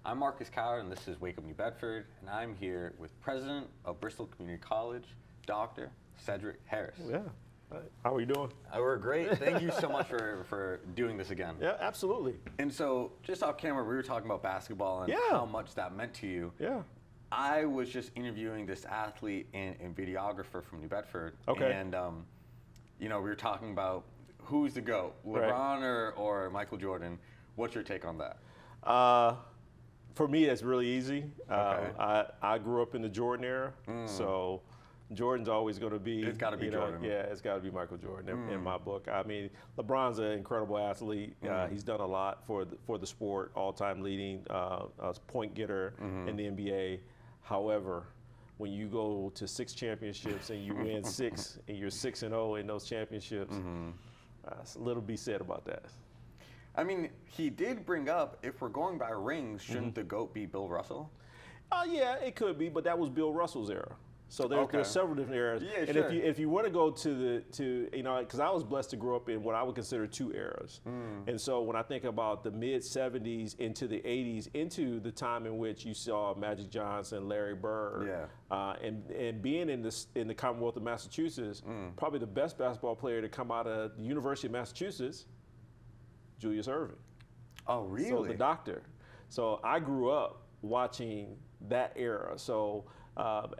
I'm Marcus Coward, and this is Wake Up New Bedford, and I'm here with President of Bristol Community College, Dr. Sedgewick Harris. Yeah. How are you doing? We're great. Thank you so much for doing this again. Yeah, absolutely. And so, just off camera, we were talking about basketball and how much that meant to you. Yeah. I was just interviewing this athlete and videographer from New Bedford. Okay. And, we were talking about who's the GOAT, LeBron or Michael Jordan. What's your take on that? For me, it's really easy. Okay. I grew up in the Jordan era, so Jordan's always going to be. It's got to be Jordan. Yeah, it's got to be Michael Jordan in my book. I mean, LeBron's an incredible athlete. He's done a lot for the sport, all-time leading point getter in the NBA. However, when you go to 6 championships and you win 6 and you're 6-0 in those championships, it's a little be said about that. I mean, he did bring up, if we're going by rings, shouldn't the GOAT be Bill Russell? Yeah, it could be, but that was Bill Russell's era. So there's several different eras. Yeah, and sure. if you want to go to because I was blessed to grow up in what I would consider 2 eras. And so when I think about the mid 70s into the 80s, into the time in which you saw Magic Johnson, Larry Bird, and being in the Commonwealth of Massachusetts, probably the best basketball player to come out of the University of Massachusetts, Julius Erving. Oh, really? So the doctor. So I grew up watching that era. So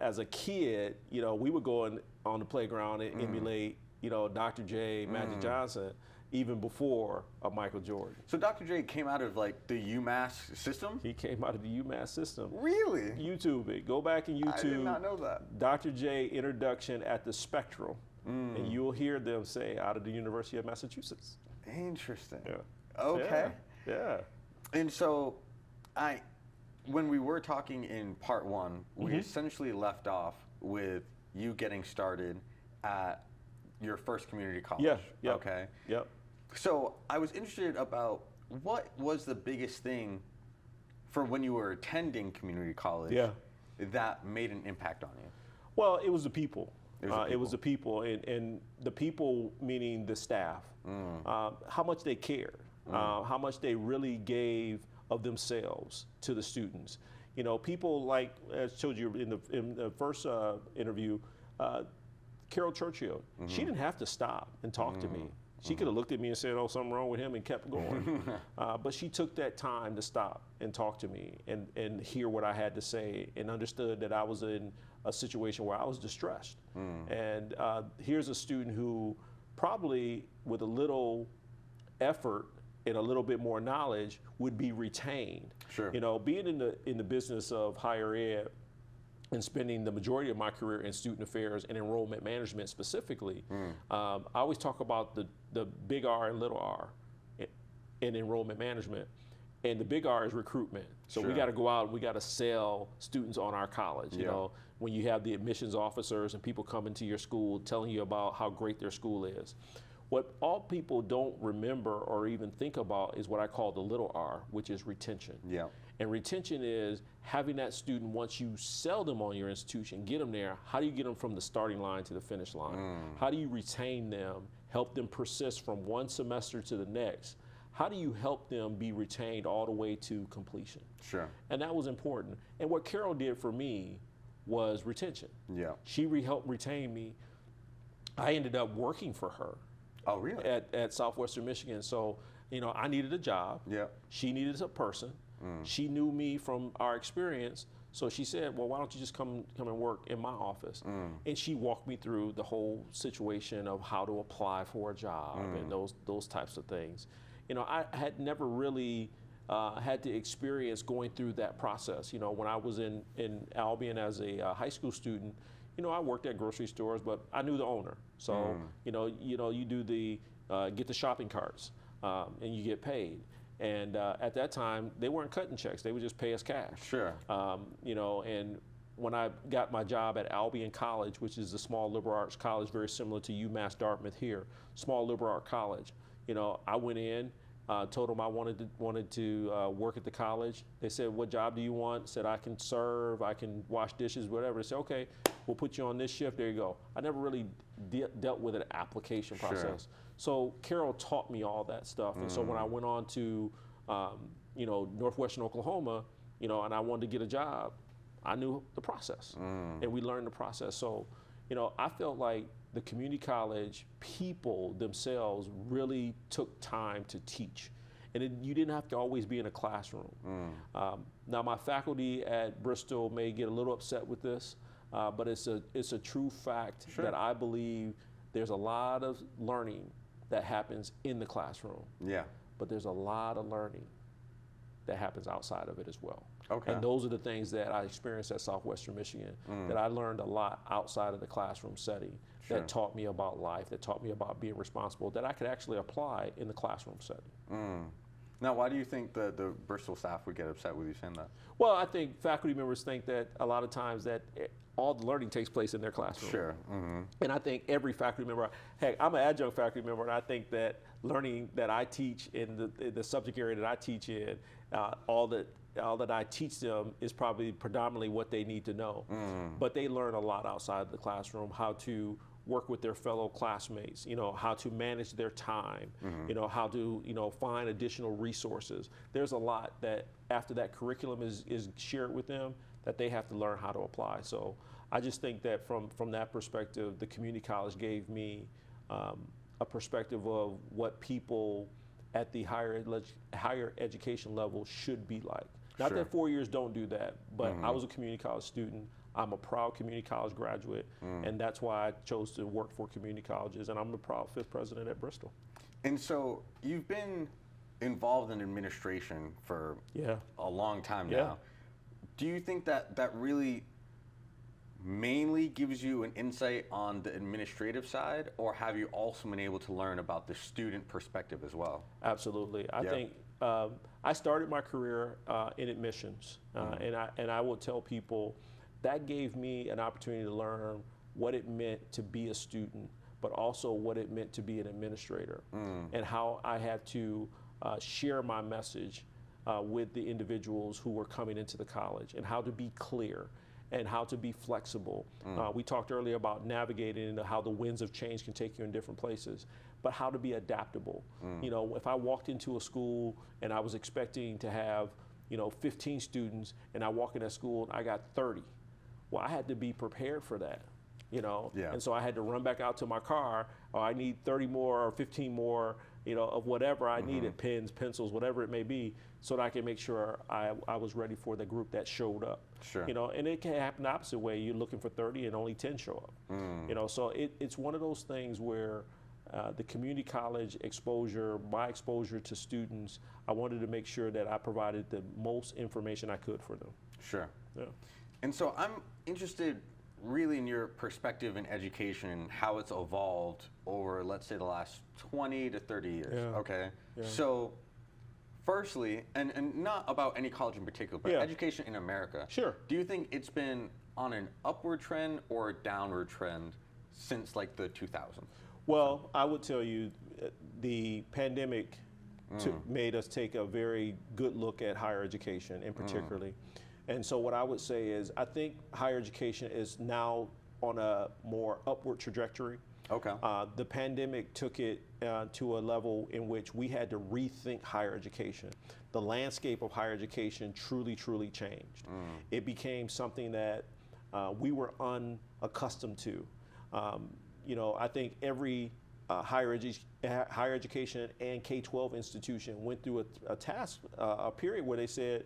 as a kid, we would go on the playground and emulate, Dr. J, Magic Johnson, even before Michael Jordan. So Dr. J came out of like the UMass system? He came out of the UMass system. Really? YouTube it. Go back and YouTube. I did not know that. Dr. J introduction at the Spectrum, and you'll hear them say out of the University of Massachusetts. Interesting. Yeah. Okay. Yeah. And so, when we were talking in part 1, we essentially left off with you getting started at your first community college. Yeah. Yep. Okay. Yep. So I was interested about what was the biggest thing for when you were attending community college that made an impact on you? Well, it was the people. It was the people, and the people meaning the staff. How much they cared, how much they really gave of themselves to the students. People like, as I told you in the first interview, Carol Churchill, she didn't have to stop and talk to me. She could have looked at me and said, oh, something wrong with him, and kept going. But she took that time to stop and talk to me and hear what I had to say, and understood that I was in a situation where I was distressed. And here's a student who probably with a little effort and a little bit more knowledge would be retained. Sure. Being in the business of higher ed and spending the majority of my career in student affairs and enrollment management specifically, I always talk about the big R and little R in enrollment management. And the big R is recruitment. So we got to go out and we got to sell students on our college. You know, when you have the admissions officers and people coming to your school telling you about how great their school is. What all people don't remember or even think about is what I call the little R, which is retention. Yeah. And retention is having that student, once you sell them on your institution, get them there, how do you get them from the starting line to the finish line? How do you retain them, help them persist from one semester to the next? How do you help them be retained all the way to completion? Sure. And that was important. And what Carol did for me was retention. Yeah. She helped retain me. I ended up working for her. Oh, really? At Southwestern Michigan. So, I needed a job. Yeah. She needed a person. She knew me from our experience. So she said, well, why don't you just come and work in my office? And she walked me through the whole situation of how to apply for a job and those types of things. I had never really had to experience going through that process. When I was in Albion as a high school student, I worked at grocery stores, but I knew the owner. So, you do get the shopping carts and you get paid. And at that time, they weren't cutting checks. They would just pay us cash. Sure. And when I got my job at Albion College, which is a small liberal arts college, very similar to UMass Dartmouth here, small liberal arts college, I went in, told them I wanted to work at the college. They said, what job do you want? Said, I can serve, I can wash dishes, whatever. They said, okay, we'll put you on this shift, there you go. I never really dealt with an application process. Sure. So Carol taught me all that stuff. And so when I went on to, Northwestern Oklahoma, and I wanted to get a job, I knew the process, and we learned the process. So, I felt like the community college people themselves really took time to teach. And you didn't have to always be in a classroom. Now, my faculty at Bristol may get a little upset with this, but it's a true fact that I believe there's a lot of learning that happens in the classroom. Yeah. But there's a lot of learning that happens outside of it as well. Okay. And those are the things that I experienced at Southwestern Michigan, that I learned a lot outside of the classroom setting, that taught me about life, that taught me about being responsible, that I could actually apply in the classroom setting. Now, why do you think the Bristol staff would get upset with you saying that? Well, I think faculty members think that a lot of times that all the learning takes place in their classroom. Sure. And I think every faculty member, heck, I'm an adjunct faculty member, and I think that learning that I teach in the subject area that I teach in, all that I teach them is probably predominantly what they need to know. But they learn a lot outside of the classroom, how to work with their fellow classmates, how to manage their time, how to, find additional resources. There's a lot that after that curriculum is shared with them that they have to learn how to apply. So I just think that from that perspective, the community college gave me a perspective of what people at the higher education level should be like. Not that 4 years don't do that, but I was a community college student. I'm a proud community college graduate, and that's why I chose to work for community colleges, and I'm the proud 5th president at Bristol. And so you've been involved in administration for a long time now. Do you think that really mainly gives you an insight on the administrative side, or have you also been able to learn about the student perspective as well? Absolutely. I think I started my career in admissions, and I will tell people that gave me an opportunity to learn what it meant to be a student, but also what it meant to be an administrator, and how I had to share my message with the individuals who were coming into the college, and how to be clear and how to be flexible. We talked earlier about navigating and how the winds of change can take you in different places, but how to be adaptable. If I walked into a school and I was expecting to have 15 students, and I walk in that school and I got 30, well, I had to be prepared for that, and so I had to run back out to my car, or I need 30 more or 15 more, of whatever I needed, pens, pencils, whatever it may be, so that I can make sure I was ready for the group that showed up. Sure. And it can happen the opposite way. You're looking for 30 and only 10 show up. So it's one of those things where the community college exposure, my exposure to students, I wanted to make sure that I provided the most information I could for them. Sure. Yeah. And so I'm interested really in your perspective in education and how it's evolved over, let's say, the last 20 to 30 years. Yeah. Okay. Yeah. So firstly, and not about any college in particular, but education in America. Sure. Do you think it's been on an upward trend or a downward trend since like the 2000s? Well, I would tell you the pandemic made us take a very good look at higher education in particularly. And so what I would say is I think higher education is now on a more upward trajectory. Okay. The pandemic took it to a level in which we had to rethink higher education. The landscape of higher education truly, truly changed. It became something that we were unaccustomed to. I think every higher education and K-12 institution went through a period where they said,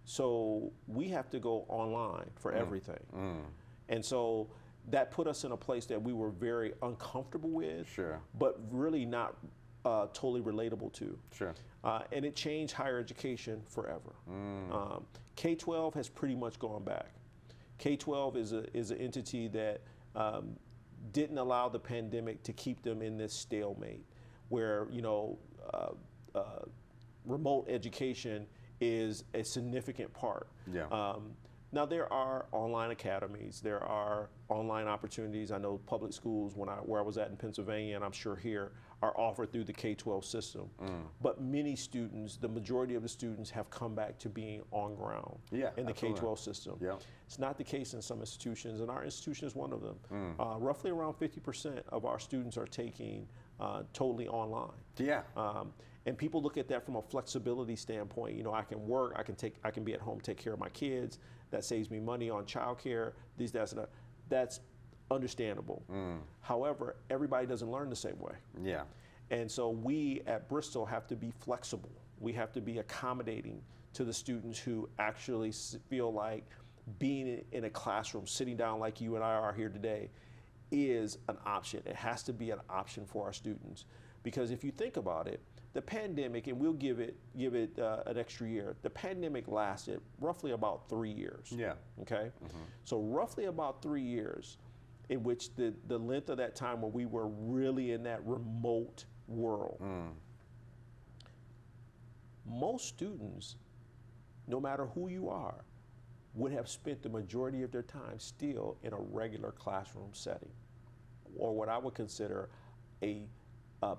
so we have to go online for everything. And so that put us in a place that we were very uncomfortable with, but really not totally relatable to. Sure. And it changed higher education forever. K-12 has pretty much gone back. K-12 is an entity that didn't allow the pandemic to keep them in this stalemate where, remote education is a significant part. Now there are online academies, there are online opportunities. I know public schools where I was at in Pennsylvania, and I'm sure here, are offered through the K-12 system. But many students, the majority of the students, have come back to being on ground in the K-12 system. It's not the case in some institutions, and our institution is one of them. Roughly around 50% of our students are taking totally online. And people look at that from a flexibility standpoint. You know, I can work, I can be at home, take care of my kids. That saves me money on childcare. That's understandable. However, everybody doesn't learn the same way. Yeah. And so we at Bristol have to be flexible. We have to be accommodating to the students who actually feel like being in a classroom, sitting down like you and I are here today, is an option. It has to be an option for our students. Because if you think about it, the pandemic, and we'll give it an extra year, the pandemic lasted roughly about 3 years. Yeah. Okay? So roughly about 3 years in which the length of that time when we were really in that remote world. Most students, no matter who you are, would have spent the majority of their time still in a regular classroom setting, or what I would consider a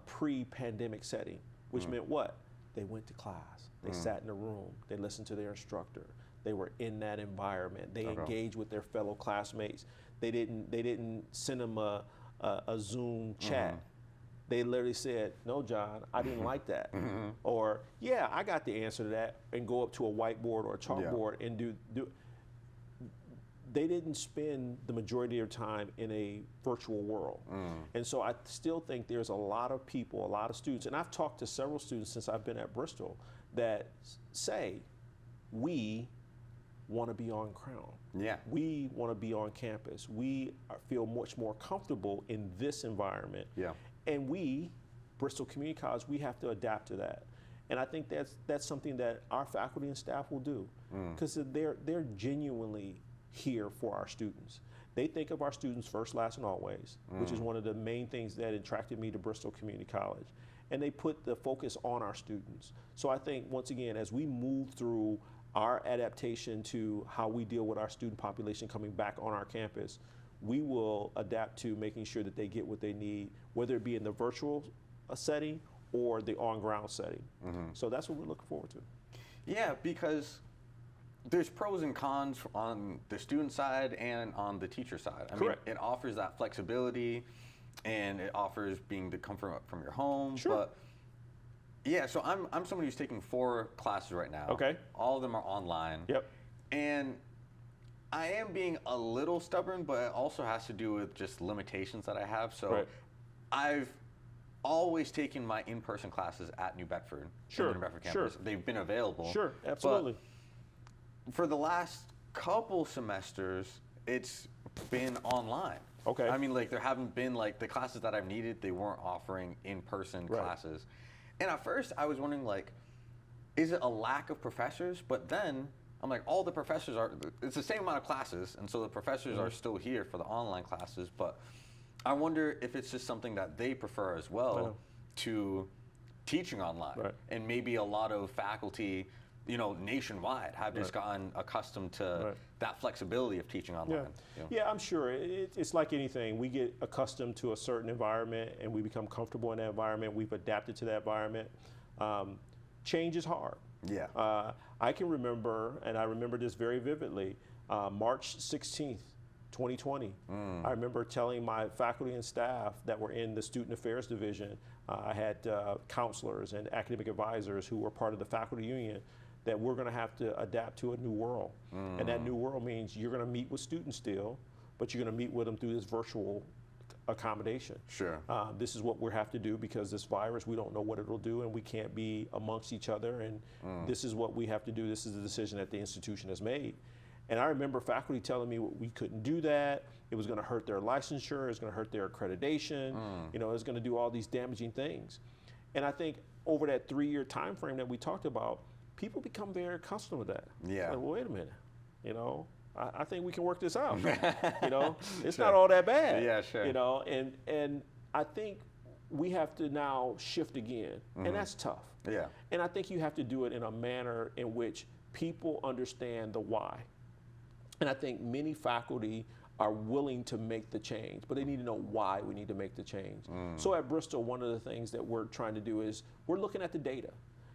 pre-pandemic setting, which meant what? They went to class, they sat in a room, they listened to their instructor, they were in that environment, they engaged with their fellow classmates. They didn't send them a Zoom chat. They literally said, no, John, I didn't like that. Or, yeah, I got the answer to that, and go up to a whiteboard or a chalkboard and do. They didn't spend the majority of their time in a virtual world. And so I still think there's a lot of people, a lot of students, and I've talked to several students since I've been at Bristol that say, we want to be on ground. Yeah. We want to be on campus. We feel much more comfortable in this environment. Yeah. And we, Bristol Community College, we have to adapt to that. And I think that's something that our faculty and staff will do, because they're genuinely here for our students. They think of our students first, last, and always, which is one of the main things that attracted me to Bristol Community College. And they put the focus on our students. So I think, once again, as we move through our adaptation to how we deal with our student population coming back on our campus, we will adapt to making sure that they get what they need, whether it be in the virtual setting or the on-ground setting. So that's what we're looking forward to. Yeah, because there's pros and cons on the student side and on the teacher side. I mean, it offers that flexibility, and it offers being the comfort from your home. But yeah, so I'm somebody who's taking 4 classes right now. Okay. All of them are online. Yep. And I am being a little stubborn, but it also has to do with just limitations that I have. So I've always taken my in-person classes at New Bedford, the New Bedford campus. They've been available. Sure, absolutely. But for the last couple semesters, it's been online. Okay. I mean, like, there haven't been, like, the classes that I've needed, they weren't offering in-person classes. And at first, I was wondering, like, is it a lack of professors? But then I'm like, all the professors it's the same amount of classes, and so the professors are still here for the online classes, but I wonder if it's just something that they prefer as well to teaching online. And maybe a lot of faculty, you know, nationwide have just gotten accustomed to that flexibility of teaching online. Yeah, I'm sure. It's like anything. We get accustomed to a certain environment and we become comfortable in that environment. We've adapted to that environment. Change is hard. Yeah. I can remember, and I remember this very vividly, March 16th, 2020. I remember telling my faculty and staff that were in the Student Affairs Division, I had counselors and academic advisors who were part of the faculty union, that we're going to have to adapt to a new world. And that new world means you're going to meet with students still, but you're going to meet with them through this virtual accommodation. Sure. This is what we have to do because this virus, we don't know what it'll do, and we can't be amongst each other, and this is what we have to do. This is the decision that the institution has made. And I remember faculty telling me we couldn't do that. It was going to hurt their licensure. It was going to hurt their accreditation. You know, it was going to do all these damaging things. And I think over that 3-year time frame that we talked about, people become very accustomed to that. Yeah. Like, well, wait a minute. You know, I think we can work this out. You know, it's not all that bad. Yeah, sure. You know, and I think we have to now shift again, and that's tough. Yeah. And I think you have to do it in a manner in which people understand the why. And I think many faculty are willing to make the change, but they need to know why we need to make the change. So at Bristol, one of the things that we're trying to do is we're looking at the data.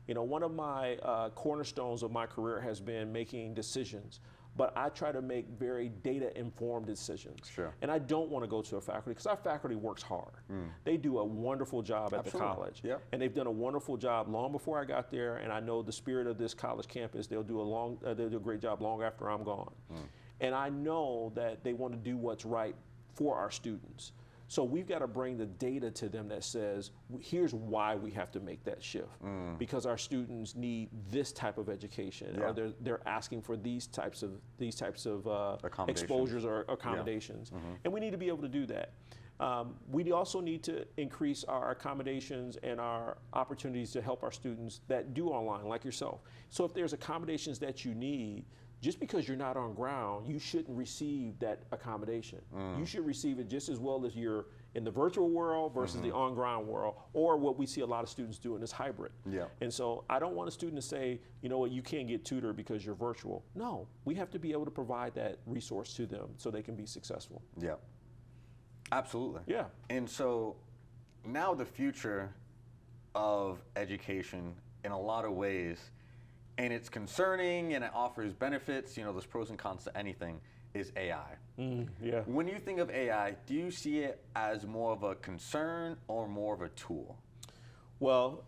You know, one of my cornerstones of my career has been making decisions but I try to make very data-informed decisions. Sure. And I don't want to go to a faculty, because our faculty works hard. They do a wonderful job at the college. Yep. And they've done a wonderful job long before I got there, and I know the spirit of this college campus, they'll do a great job long after I'm gone. And I know that they want to do what's right for our students. So we've got to bring the data to them that says, here's why we have to make that shift. Because our students need this type of education, or they're asking for these types of exposures or accommodations. And we need to be able to do that. We also need to increase our accommodations and our opportunities to help our students that do online, like yourself. So if there's accommodations that you need, just because you're not on ground, you shouldn't receive that accommodation. You should receive it just as well as you're in the virtual world versus the on-ground world, or what we see a lot of students doing is hybrid. And so I don't want a student to say, you know what, you can't get tutored because you're virtual. No, we have to be able to provide that resource to them so they can be successful. Yeah, absolutely. Yeah. And so now the future of education in a lot of ways, and it's concerning and it offers benefits, you know, there's pros and cons to anything, is AI. Yeah. When you think of AI, do you see it as more of a concern or more of a tool? Well,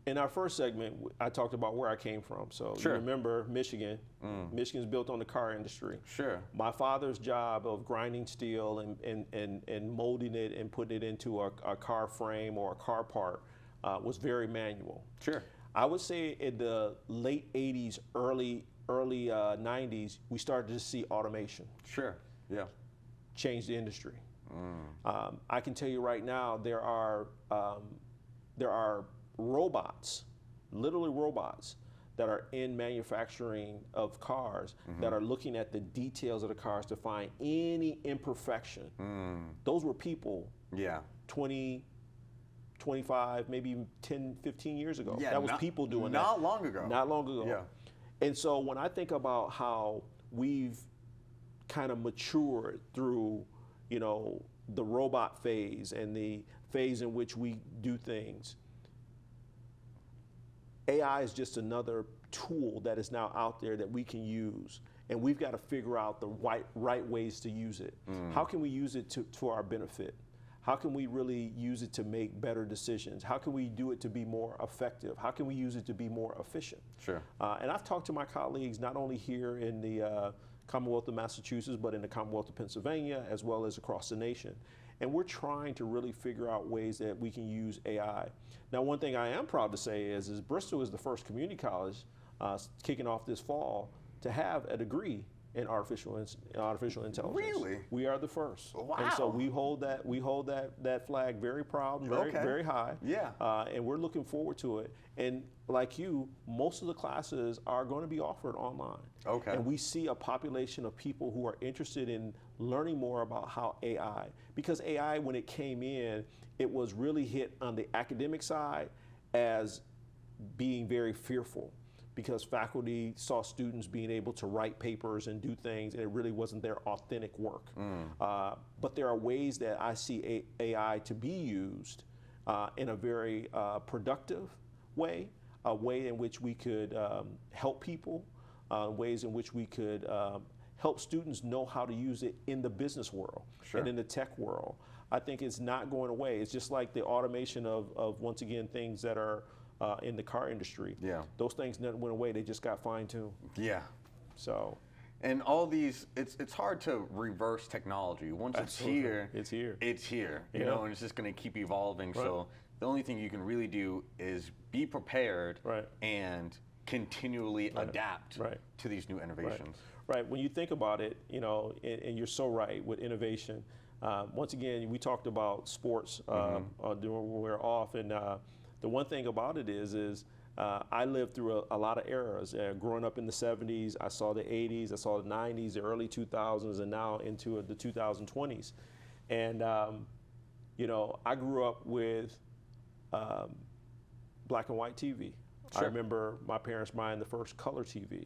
in our first segment, I talked about where I came from. So you remember Michigan. Michigan's built on the car industry. Sure. My father's job of grinding steel and molding it and putting it into a car frame or a car part was very manual. Sure. I would say in the late 80s, early 90s, we started to see automation. Sure, yeah. Change the industry. I can tell you right now, there are robots, literally robots, that are in manufacturing of cars that are looking at the details of the cars to find any imperfection. Those were people 20, 25, maybe even 10, 15 years ago. That was people doing that. Not long ago. Not long ago. Yeah. And so when I think about how we've kind of matured through, you know, the robot phase and the phase in which we do things, AI is just another tool that is now out there that we can use. And we've got to figure out the right ways to use it. How can we use it to our benefit? How can we really use it to make better decisions? How can we do it to be more effective? How can we use it to be more efficient? Sure. And I've talked to my colleagues not only here in the Commonwealth of Massachusetts, but in the Commonwealth of Pennsylvania, as well as across the nation. And we're trying to really figure out ways that we can use AI. Now, one thing I am proud to say is Bristol is the first community college kicking off this fall to have a degree in artificial intelligence. Really? We are the first. Wow. And so we hold that flag very proud and very high. Yeah. And we're looking forward to it. And like you, most of the classes are going to be offered online. Okay. And we see a population of people who are interested in learning more about how AI, because AI, when it came in, it was really hit on the academic side as being very fearful, because faculty saw students being able to write papers and do things, and it really wasn't their authentic work. But there are ways that I see AI to be used in a very productive way, a way in which we could help people, ways in which we could help students know how to use it in the business world and in the tech world. I think it's not going away. It's just like the automation of once again, things that are in the car industry. Yeah. Those things never went away. They just got fine-tuned. Yeah. So. And all these, it's hard to reverse technology. Once Absolutely. it's here. You know, and it's just going to keep evolving. Right. So the only thing you can really do is be prepared and continually adapt to these new innovations. Right. When you think about it, you know, and you're so right with innovation. Once again, we talked about sports during when we were off, and the one thing about it is I lived through a lot of eras. Growing up in the 70s, I saw the 80s, I saw the 90s, the early 2000s, and now into the 2020s. And, you know, I grew up with black and white TV. I remember my parents buying the first color TV.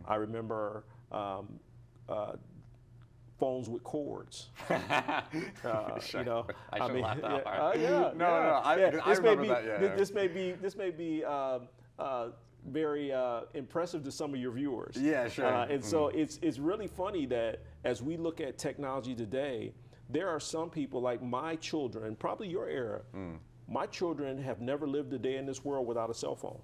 I remember phones with cords. You know, I should laugh that hard. I remember that. This may be very impressive to some of your viewers. Yeah, sure. And so it's really funny that as we look at technology today, there are some people like my children, probably your era, my children have never lived a day in this world without a cell phone.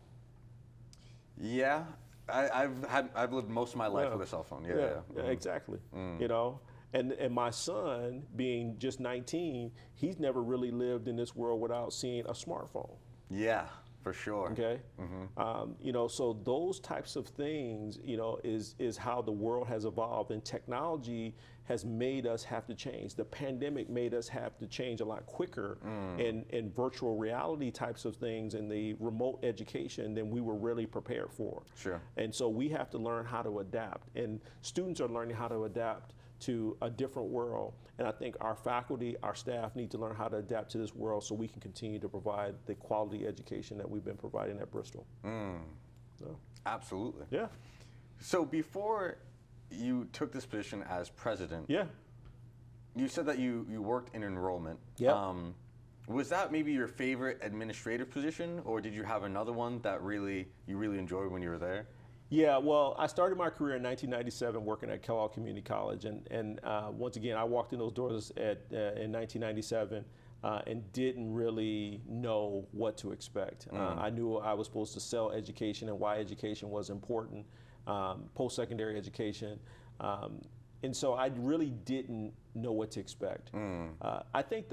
Yeah, I've lived most of my life with a cell phone. Yeah, exactly. You know, and my son, being just 19, he's never really lived in this world without seeing a smartphone. Yeah, for sure. Okay, you know, so those types of things, you know, is how the world has evolved, and technology has made us have to change. The pandemic made us have to change a lot quicker in virtual reality types of things and the remote education than we were really prepared for. Sure. And so we have to learn how to adapt, and students are learning how to adapt to a different world. And I think our faculty, our staff need to learn how to adapt to this world so we can continue to provide the quality education that we've been providing at Bristol. So. Absolutely. Yeah. So before you took this position as president, yeah, you said that you worked in enrollment. Yeah. Was that maybe your favorite administrative position, or did you have another one that you really enjoyed when you were there? Yeah, well, I started my career in 1997 working at Kellogg Community College, and once again, I walked in those doors in 1997 and didn't really know what to expect. I knew I was supposed to sell education and why education was important, post-secondary education, and so I really didn't know what to expect. I think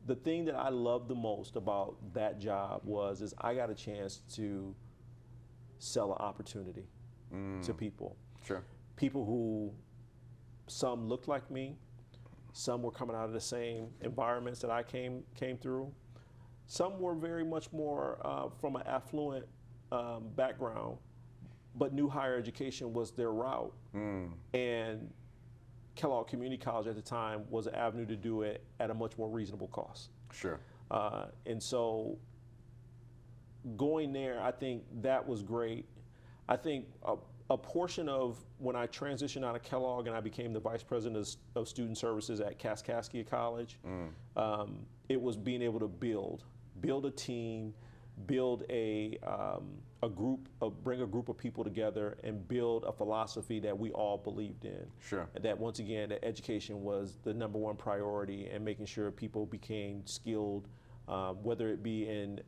the thing that I loved the most about that job is I got a chance to sell an opportunity to people. Sure. People who, some looked like me, some were coming out of the same environments that I came through. Some were very much more from an affluent background, but knew higher education was their route. And Kellogg Community College at the time was an avenue to do it at a much more reasonable cost. Sure. And so going there, I think that was great. I think a portion of when I transitioned out of Kellogg and I became the vice president of student services at Kaskaskia College, it was being able to build a team, build a group, bring a group of people together and build a philosophy that we all believed in. Sure. That once again, that education was the #1 priority, and making sure people became skilled, whether it be in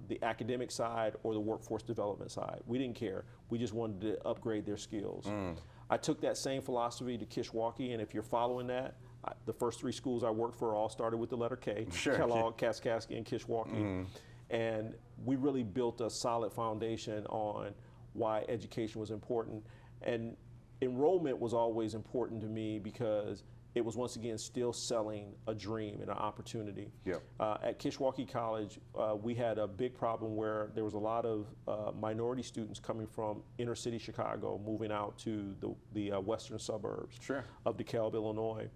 the academic side or the workforce development side. We didn't care. We just wanted to upgrade their skills. I took that same philosophy to Kishwaukee, and if you're following that, the first 3 schools I worked for all started with the letter K. Sure. Kellogg, Kaskaskia, and Kishwaukee. And we really built a solid foundation on why education was important. And enrollment was always important to me because it was once again still selling a dream and an opportunity. Yep. At Kishwaukee College, we had a big problem where there was a lot of minority students coming from inner city Chicago moving out to the western suburbs of DeKalb, Illinois.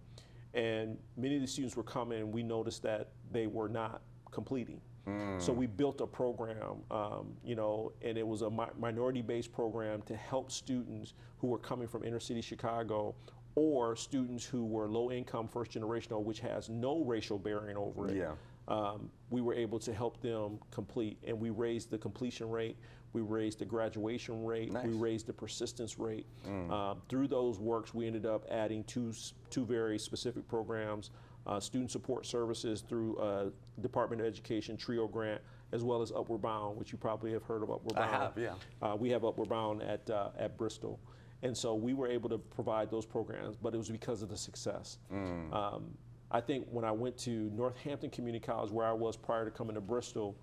And many of the students were coming, and we noticed that they were not completing. So we built a program, you know, and it was a minority-based program to help students who were coming from inner city Chicago, or students who were low-income, first-generational, which has no racial bearing over it. Yeah. We were able to help them complete, and we raised the completion rate, we raised the graduation rate, Nice. we raised the persistence rate. Through those works, we ended up adding two very specific programs. Student support services through Department of Education TRIO grant, as well as Upward Bound, which you probably have heard of Upward Bound. I have, yeah. We have Upward Bound at Bristol. And so we were able to provide those programs, but it was because of the success. I think when I went to Northampton Community College, where I was prior to coming to Bristol,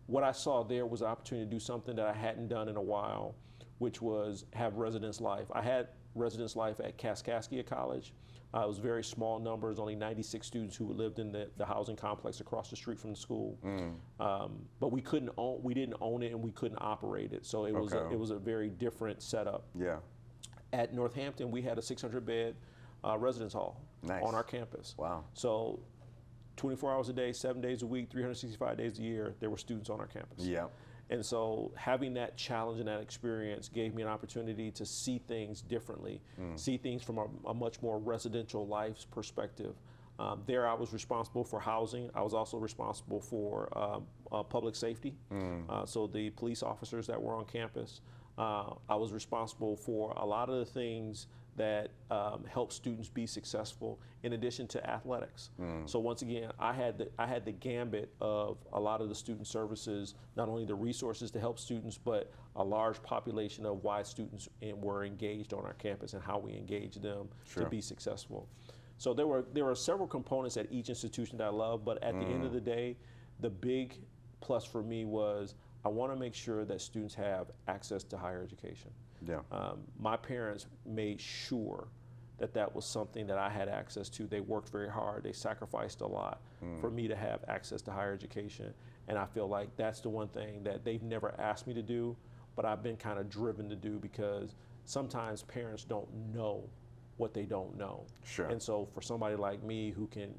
what I saw there was an opportunity to do something that I hadn't done in a while, which was have residence life. I had residence life at Kaskaskia College. It was very small numbers, only 96 students who lived in the housing complex across the street from the school. But we didn't own it, and we couldn't operate it. So it was a very different setup. Yeah. At Northampton, we had a 600-bed residence hall on our campus. Wow. So 24 hours a day, 7 days a week, 365 days a year, there were students on our campus. Yeah. And so having that challenge and that experience gave me an opportunity to see things differently, see things from a much more residential life's perspective. There I was responsible for housing. I was also responsible for public safety. So the police officers that were on campus. I was responsible for a lot of the things that help students be successful in addition to athletics. So once again, I had the gambit of a lot of the student services, not only the resources to help students, but a large population of why students were engaged on our campus and how we engage them to be successful. So there were several components at each institution that I love, but at the end of the day, the big plus for me was I want to make sure that students have access to higher education. Yeah. My parents made sure that that was something that I had access to. They worked very hard. They sacrificed a lot for me to have access to higher education. And I feel like that's the one thing that they've never asked me to do, but I've been kind of driven to do because sometimes parents don't know what they don't know. Sure. And so for somebody like me who can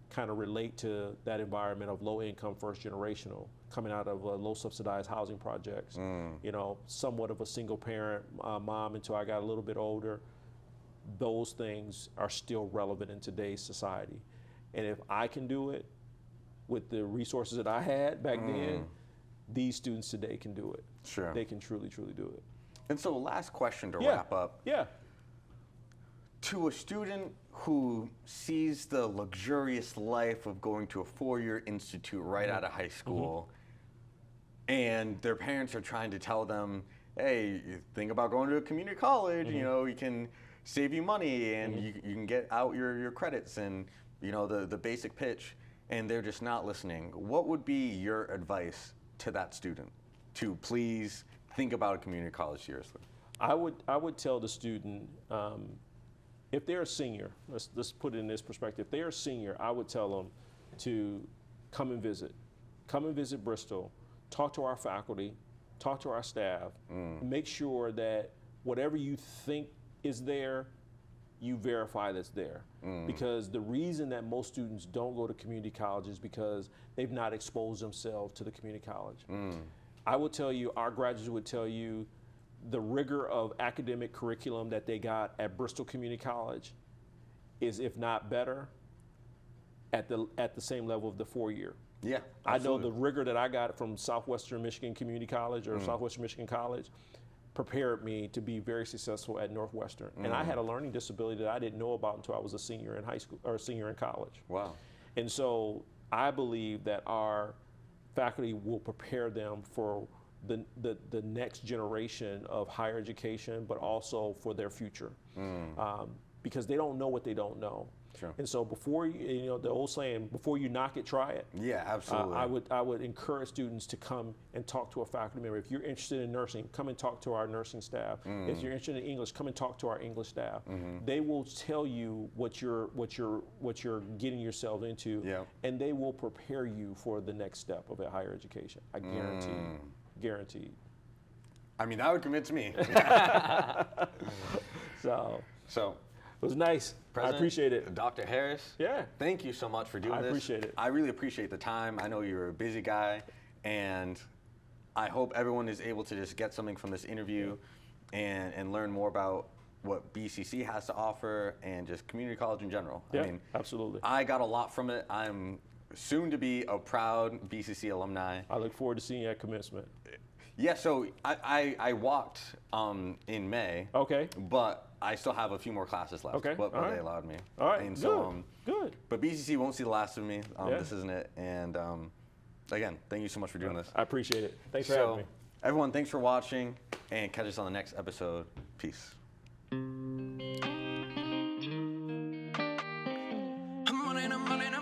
kind of relate to that environment of low income, first generational, coming out of low subsidized housing projects, you know, somewhat of a single parent mom until I got a little bit older, those things are still relevant in today's society. And if I can do it with the resources that I had back then, these students today can do it. Sure. They can truly, truly do it. And so last question to wrap up. Yeah. To a student who sees the luxurious life of going to a four-year institute right out of high school, and their parents are trying to tell them, hey, you think about going to a community college, you know, you can save you money and you can get out your credits and, you know, the basic pitch, and they're just not listening. What would be your advice to that student to please think about a community college seriously? I would tell the student, if they're a senior, let's put it in this perspective. If they're a senior, I would tell them to come and visit. Come and visit Bristol, talk to our faculty, talk to our staff, make sure that whatever you think is there, you verify that's there. Because the reason that most students don't go to community college is because they've not exposed themselves to the community college. I will tell you, our graduates would tell you, the rigor of academic curriculum that they got at Bristol Community College is, if not better, at the same level of the 4-year. Yeah, absolutely. I know the rigor that I got from Southwestern Michigan Community College or Southwestern Michigan College prepared me to be very successful at Northwestern. And I had a learning disability that I didn't know about until I was a senior in high school or a senior in college. Wow. And so I believe that our faculty will prepare them for the next generation of higher education, but also for their future, because they don't know what they don't know. Sure. And so before you know the old saying, before you knock it, try it. Yeah, absolutely. I would encourage students to come and talk to a faculty member. If you're interested in nursing, come and talk to our nursing staff. If you're interested in English, come and talk to our English staff. They will tell you what you're getting yourself into, and they will prepare you for the next step of a higher education. I guarantee you. Guaranteed. I mean, that would convince me. So it was nice. President, I appreciate it. Dr. Harris, thank you so much for doing this. I appreciate it. I really appreciate the time. I know you're a busy guy, and I hope everyone is able to just get something from this interview and learn more about what BCC has to offer and just community college in general. Yeah, I mean, absolutely. I got a lot from it. I'm soon to be a proud BCC alumni. I look forward to seeing you at commencement. Yeah, so I walked in May. Okay. But I still have a few more classes left. Okay. But All right. they allowed me. All right. And Good. so, Good. But BCC won't see the last of me. This isn't it. And again, thank you so much for doing this. I appreciate it. Thanks for having me. Everyone, thanks for watching, and catch us on the next episode. Peace. I'm running